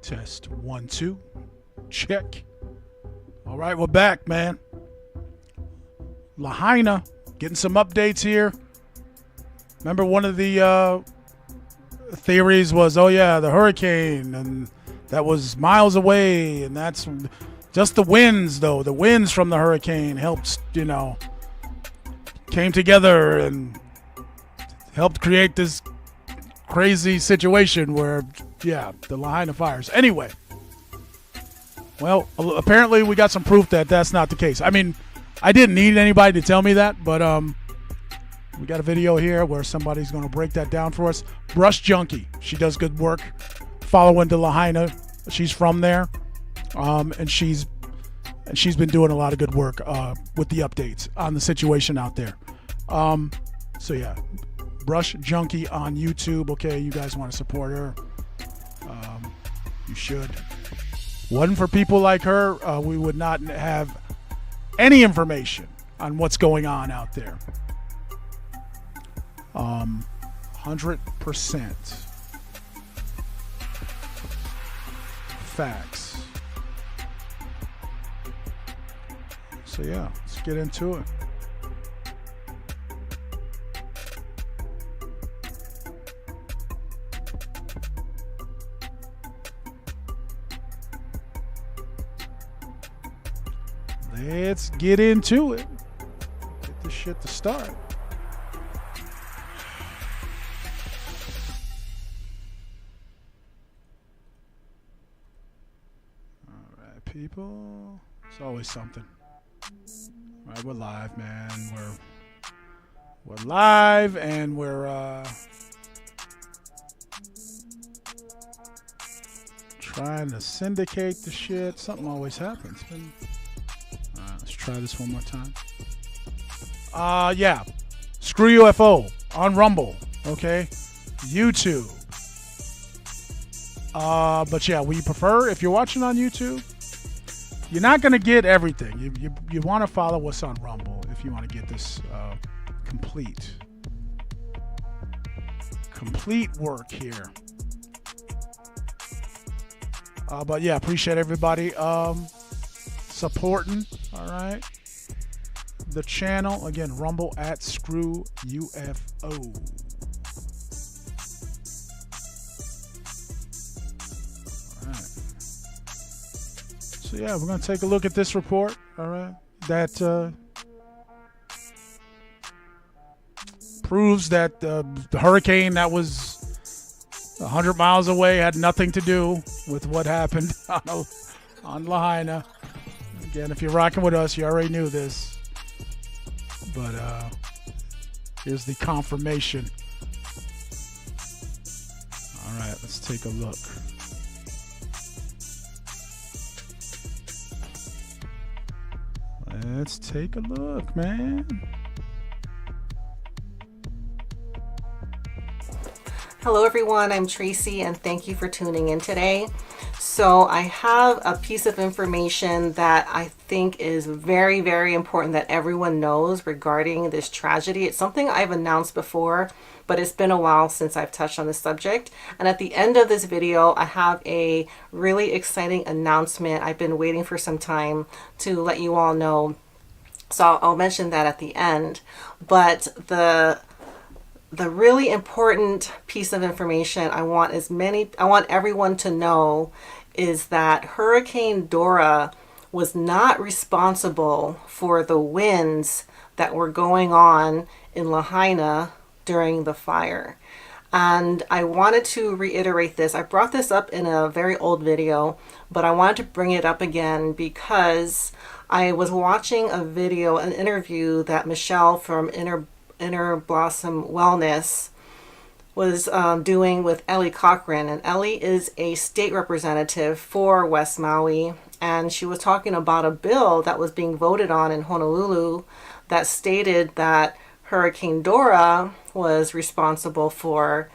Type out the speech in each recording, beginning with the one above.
Test 1 2. Check. All right, we're back, man. Lahaina getting some updates here. Remember, one of the theories was, oh yeah, the hurricane, and that was miles away, and that's just the winds, though. The winds from the hurricane helped, came together and helped create this crazy situation where, yeah, the Lahaina fires. Anyway, well, apparently we got some proof that that's not the case. I mean, I didn't need anybody to tell me that, but we got a video here where somebody's going to break that down for us. Brush Junkie, she does good work following the Lahaina. She's from there, and she's been doing a lot of good work with the updates on the situation out there. So yeah, Brush Junkie on YouTube. Okay, you guys want to support her? You should. Wasn't for people like her, we would not have any information on what's going on out there. 100% facts. So yeah, let's get into it. Let's get into it. Get this shit to start. All right, people. It's always something. All right, we're live, man. We're live, and we're trying to syndicate the shit. Something always happens. Let's try this one more time. Yeah. Screw UFO on Rumble. Okay. YouTube. But yeah, we prefer, if you're watching on YouTube, you're not going to get everything. You want to follow us on Rumble if you want to get this complete work here. But yeah, appreciate everybody supporting. All right, the channel again, Rumble at Screw UFO. All right. So yeah, we're gonna take a look at this report. All right, that proves that the hurricane that was 100 miles away had nothing to do with what happened on Lahaina. Again, if you're rocking with us, you already knew this. But here's the confirmation. All right, let's take a look. Let's take a look, man. Hello everyone, I'm Tracy and thank you for tuning in today. So I have a piece of information that I think is very, very important that everyone knows regarding this tragedy. It's something I've announced before, but it's been a while since I've touched on the subject. And at the end of this video, I have a really exciting announcement I've been waiting for some time to let you all know. So I'll mention that at the end. But the really important piece of information I want everyone to know is that Hurricane Dora was not responsible for the winds that were going on in Lahaina during the fire. And I wanted to reiterate this. I brought this up in a very old video, but I wanted to bring it up again because I was watching a video, an interview that Michelle from Inner Blossom Wellness was doing with Ellie Cochran, and Ellie is a state representative for West Maui, and she was talking about a bill that was being voted on in Honolulu that stated that Hurricane Dora was responsible for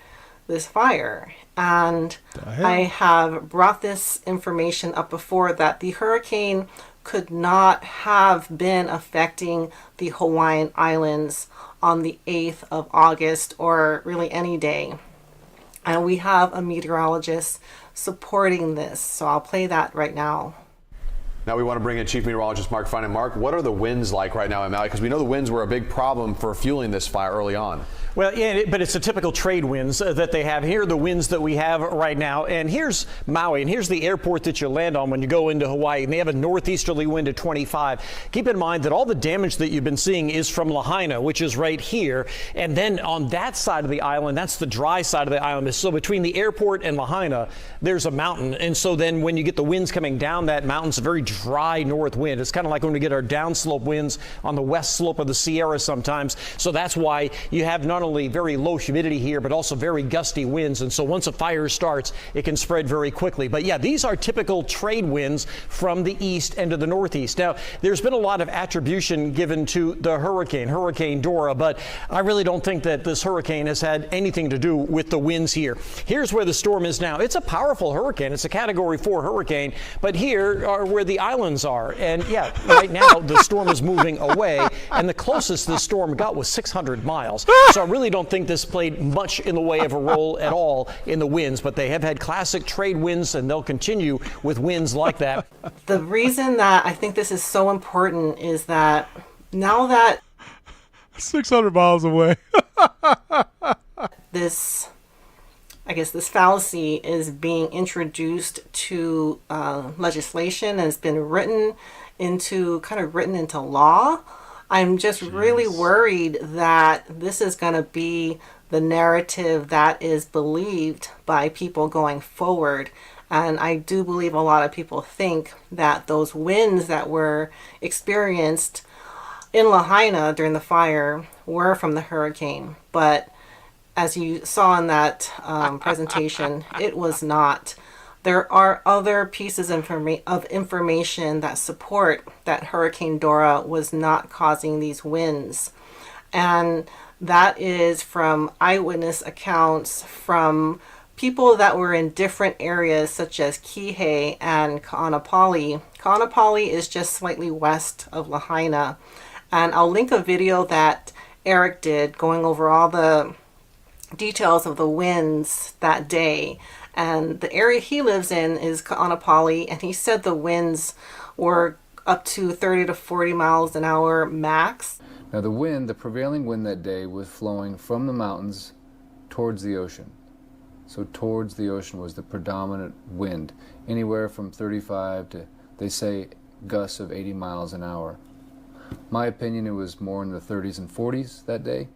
this fire. And I have brought this information up before that the hurricane could not have been affecting the Hawaiian Islands on the 8th of August or really any day. And we have a meteorologist supporting this. So I'll play that right now. Now we want to bring in Chief Meteorologist Mark Fine. And Mark, what are the winds like right now in Maui? Because we know the winds were a big problem for fueling this fire early on. Well, yeah, but it's the typical trade winds that they have. Here are the winds that we have right now. And here's Maui, and here's the airport that you land on when you go into Hawaii. And they have a northeasterly wind of 25. Keep in mind that all the damage that you've been seeing is from Lahaina, which is right here. And then on that side of the island, that's the dry side of the island. So between the airport and Lahaina, there's a mountain. And so then when you get the winds coming down that mountain, it's a very dry north wind. It's kind of like when we get our downslope winds on the west slope of the Sierra sometimes. So that's why you have not only very low humidity here, but also very gusty winds. And so once a fire starts, it can spread very quickly. But yeah, these are typical trade winds from the east and to the northeast. Now, there's been a lot of attribution given to the Hurricane Dora, but I really don't think that this hurricane has had anything to do with the winds here. Here's where the storm is now. It's a powerful hurricane. It's a Category 4 hurricane, but here are where the islands are. And yeah, right now the storm is moving away, and the closest the storm got was 600 miles. So I really don't think this played much in the way of a role at all in the winds, but they have had classic trade winds, and they'll continue with winds like that. The reason that I think this is so important is that now that 600 miles away. this fallacy is being introduced to legislation and has been written into law, I'm just really worried that this is going to be the narrative that is believed by people going forward. And I do believe a lot of people think that those winds that were experienced in Lahaina during the fire were from the hurricane. But as you saw in that presentation, it was not. There are other pieces of information that support that Hurricane Dora was not causing these winds. And that is from eyewitness accounts from people that were in different areas such as Kihei and Ka'anapali. Ka'anapali is just slightly west of Lahaina. And I'll link a video that Eric did going over all the details of the winds that day. And the area he lives in is Ka'anapali, and he said the winds were up to 30 to 40 miles an hour max. Now the prevailing wind that day was flowing from the mountains towards the ocean. So towards the ocean was the predominant wind, anywhere from 35 to, they say, gusts of 80 miles an hour. My opinion, it was more in the 30s and 40s that day.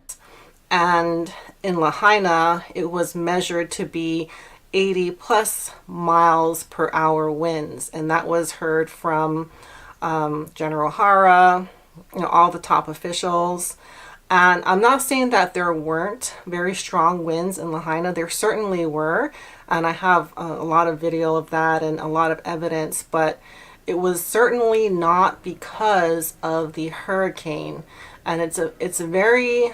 And in Lahaina, it was measured to be 80 plus miles per hour winds. And that was heard from General Hara, all the top officials. And I'm not saying that there weren't very strong winds in Lahaina. There certainly were. And I have a lot of video of that and a lot of evidence. But it was certainly not because of the hurricane. And it's very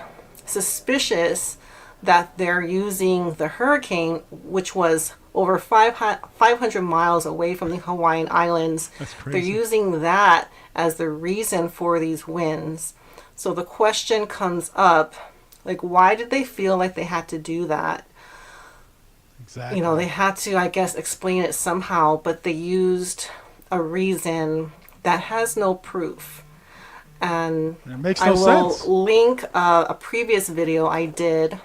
suspicious that they're using the hurricane, which was over 500 miles away from the Hawaiian Islands. That's crazy. They're using that as the reason for these winds. So the question comes up, like, why did they feel like they had to do that? Exactly. They had to, I guess, explain it somehow, but they used a reason that has no proof. And it makes I no will sense. link a previous video I did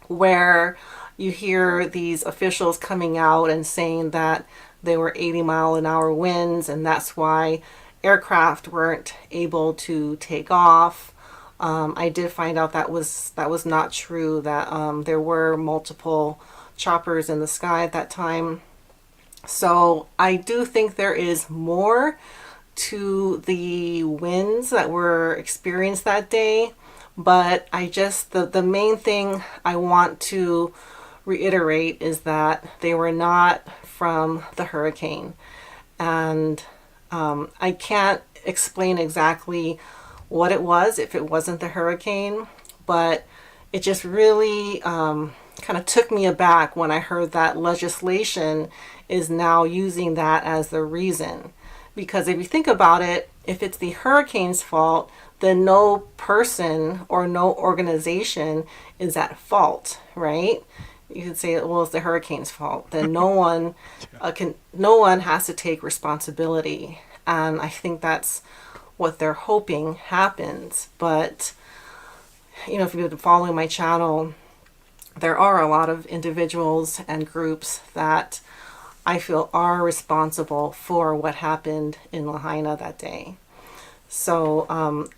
where you hear these officials coming out and saying that they were 80-mile-an-hour winds, and that's why aircraft weren't able to take off. I did find out that was not true, that there were multiple choppers in the sky at that time. So I do think there is more to the winds that were experienced that day. But the main thing I want to reiterate is that they were not from the hurricane. And I can't explain exactly what it was if it wasn't the hurricane, but it just really kind of took me aback when I heard that legislation is now using that as the reason. Because if you think about it, if it's the hurricane's fault, then no person or no organization is at fault, right? you could say, well, it's the hurricane's fault. Then no one no one has to take responsibility. And I think that's what they're hoping happens. But, you know, if you've been following my channel, there are a lot of individuals and groups that I feel are responsible for what happened in Lahaina that day. So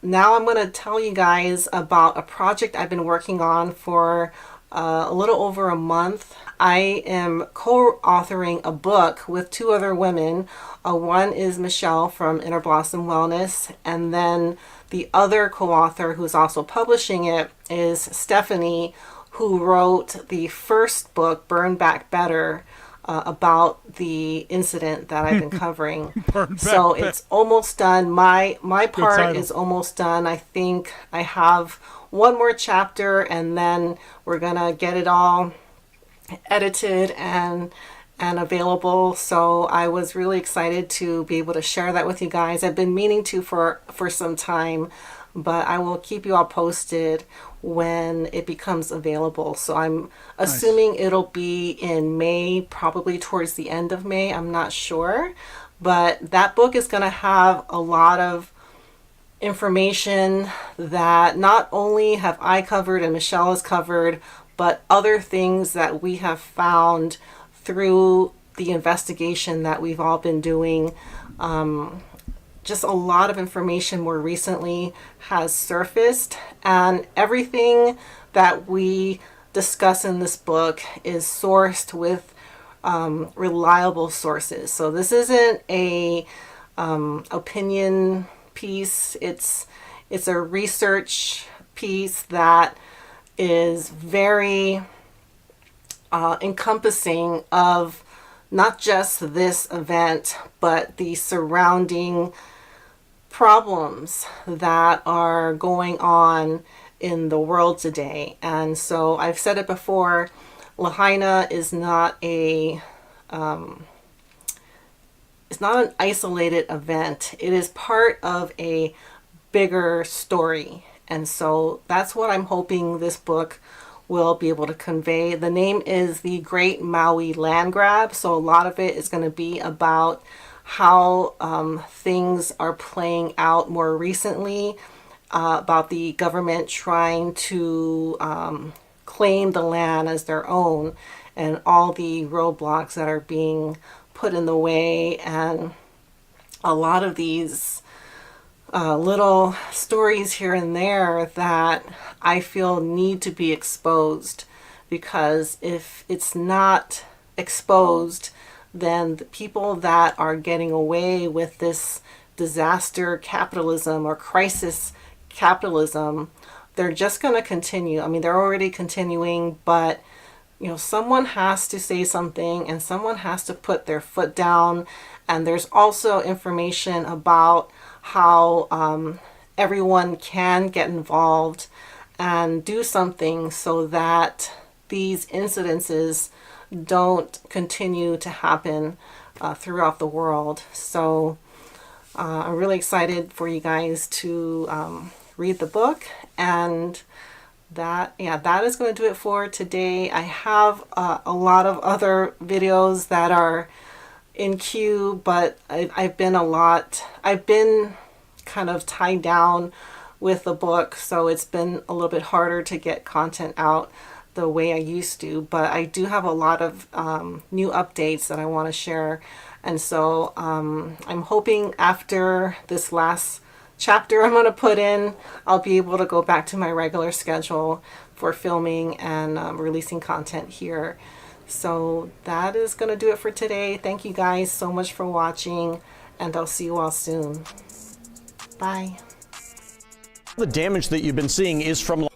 now I'm going to tell you guys about a project I've been working on for a little over a month. I am co-authoring a book with two other women. One is Michelle from Inner Blossom Wellness, and then the other co-author who's also publishing it is Stephanie, who wrote the first book, Burn Back Better, about the incident that I've been covering. So it's almost done. My part is almost done. I think I have one more chapter, and then we're gonna get it all edited and available. So I was really excited to be able to share that with you guys. I've been meaning to for some time, but I will keep you all posted when it becomes available. So I'm assuming it'll be in May, probably towards the end of May. I'm not sure, but that book is going to have a lot of information that not only have I covered and Michelle has covered, but other things that we have found through the investigation that we've all been doing. Just a lot of information more recently has surfaced, and everything that we discuss in this book is sourced with reliable sources. So this isn't a opinion piece. It's a research piece that is very encompassing of not just this event, but the surrounding problems that are going on in the world today. And so I've said it before, Lahaina is not it's not an isolated event. It is part of a bigger story. And so that's what I'm hoping this book will be able to convey. The name is The Great Maui Land Grab. So a lot of it is going to be about how things are playing out more recently, about the government trying to claim the land as their own, and all the roadblocks that are being put in the way, and a lot of these little stories here and there that I feel need to be exposed, because if it's not exposed, then the people that are getting away with this disaster capitalism or crisis capitalism, they're just going to continue. I mean, they're already continuing, but you know, someone has to say something and someone has to put their foot down. And there's also information about how everyone can get involved and do something so that these incidences don't continue to happen throughout the world. So I'm really excited for you guys to read the book, and that is going to do it for today. I have a lot of other videos that are in queue, but I've been kind of tied down with the book, so it's been a little bit harder to get content out the way I used to, but I do have a lot of new updates that I want to share. And so I'm hoping after this last chapter I'm going to put in, I'll be able to go back to my regular schedule for filming and releasing content here. So that is going to do it for today. Thank you guys so much for watching, and I'll see you all soon. Bye. The damage that you've been seeing is from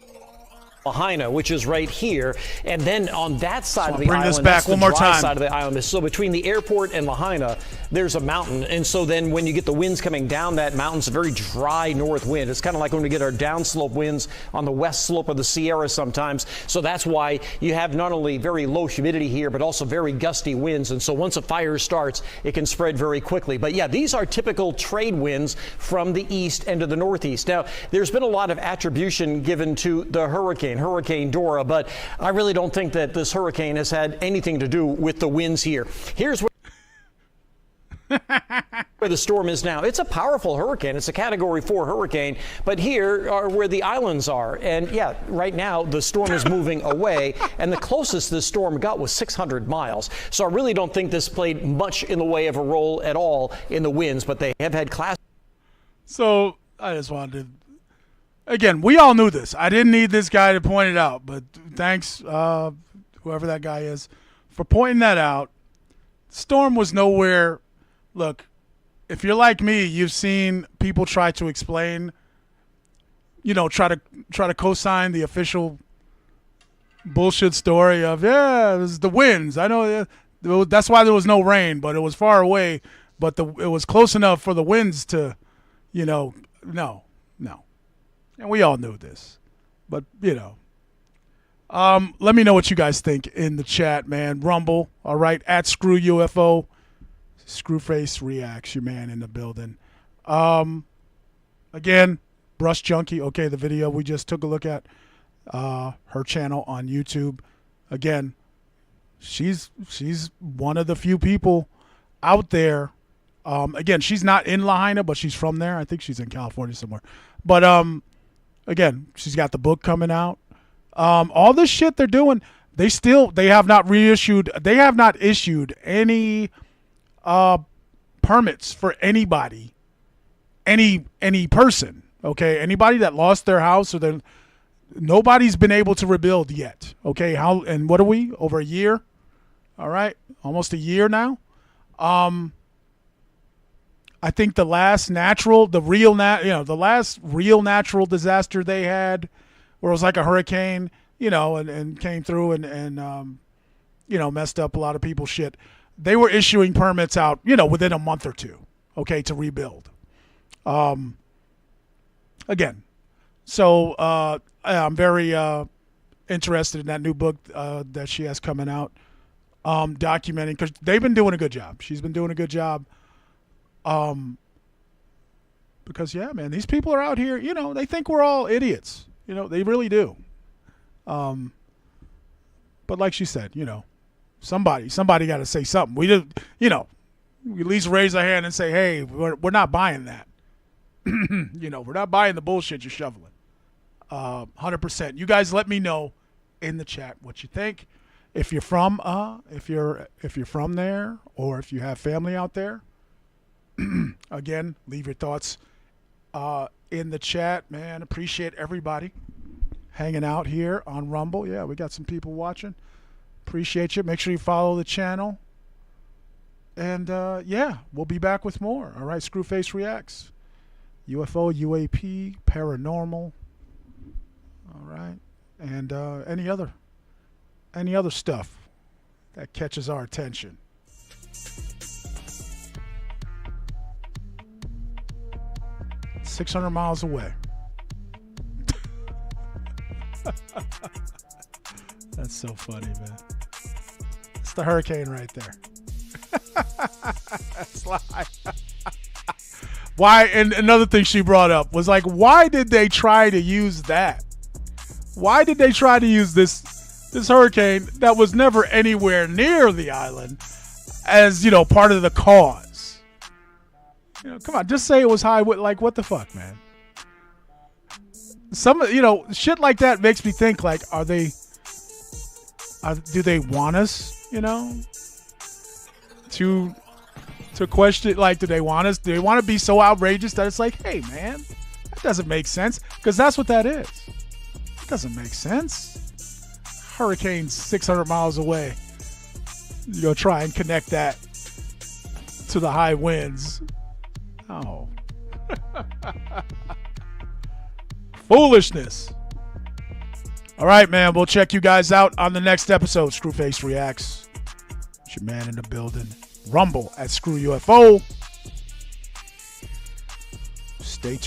Lahaina, which is right here, and then on that side of the island, this back one more time. Side of the island. So between the airport and Lahaina, there's a mountain, and so then when you get the winds coming down that mountain, it's a very dry north wind. It's kind of like when we get our downslope winds on the west slope of the Sierra sometimes. So that's why you have not only very low humidity here, but also very gusty winds. And so once a fire starts, it can spread very quickly. But yeah, these are typical trade winds from the east and to the northeast. Now, there's been a lot of attribution given to the hurricane. hurricane, Hurricane Dora, but I really don't think that this hurricane has had anything to do with the winds here. Here's where where the storm is now. It's a powerful hurricane. It's a Category 4 hurricane, but here are where the islands are. And yeah, right now the storm is moving away, and the closest this storm got was 600 miles. So I really don't think this played much in the way of a role at all in the winds, but they have had class. So I just wanted to, again, we all knew this. I didn't need this guy to point it out, but thanks, whoever that guy is, for pointing that out. Storm was nowhere. Look, if you're like me, you've seen people try to explain, try to co-sign the official bullshit story of, yeah, it was the winds. I know that's why there was no rain, but it was far away, but it was close enough for the winds to, no. And we all knew this, but, let me know what you guys think in the chat, man. Rumble, all right, at ScrewUFO. SCREWFACE Reacts, your man in the building. Again, Brush Junkie. Okay, the video we just took a look at, her channel on YouTube. Again, she's one of the few people out there. Again, she's not in Lahaina, but she's from there. I think she's in California somewhere. But again, she's got the book coming out. All this shit they're doing, they have not issued any permits for anybody, any person, okay? Anybody that lost their house or nobody's been able to rebuild yet, okay? And what are we, over a year? All right, almost a year now. I think the last real natural disaster they had, where it was like a hurricane, and came through and messed up a lot of people's shit. They were issuing permits out, within a month or two, okay, to rebuild. Again, so I'm very interested in that new book that she has coming out, documenting, because they've been doing a good job. She's been doing a good job. Because, yeah, man, these people are out here, they think we're all idiots. They really do. But like she said, somebody got to say something. We just, we at least raise our hand and say, hey, we're not buying that. We're not buying the bullshit you're shoveling. 100%. You guys let me know in the chat what you think. If you're from if you're from there, or if you have family out there, again, leave your thoughts in the chat, man. Appreciate everybody hanging out here on Rumble. Yeah, we got some people watching. Appreciate you. Make sure you follow the channel. And, yeah, we'll be back with more. All right, SCREWFACE Reacts. UFO, UAP, paranormal. All right. And any other stuff that catches our attention. "600 miles away." That's so funny, man. It's the hurricane right there. That's like, why? And another thing she brought up was like, why did they try to use that? Why did they try to use this hurricane that was never anywhere near the island as, part of the cause? Come on, just say it was high. Like, what the fuck, man? Some, shit like that makes me think, like, do they want us, to question, like, do they want to be so outrageous that it's like, hey, man, that doesn't make sense? Because that's what that is. It doesn't make sense. Hurricane 600 miles away. Try and connect that to the high winds. Oh. Foolishness. All right, man. We'll check you guys out on the next episode. SCREWFACE Reacts. It's your man in the building. Rumble at ScrewUFO. Stay tuned.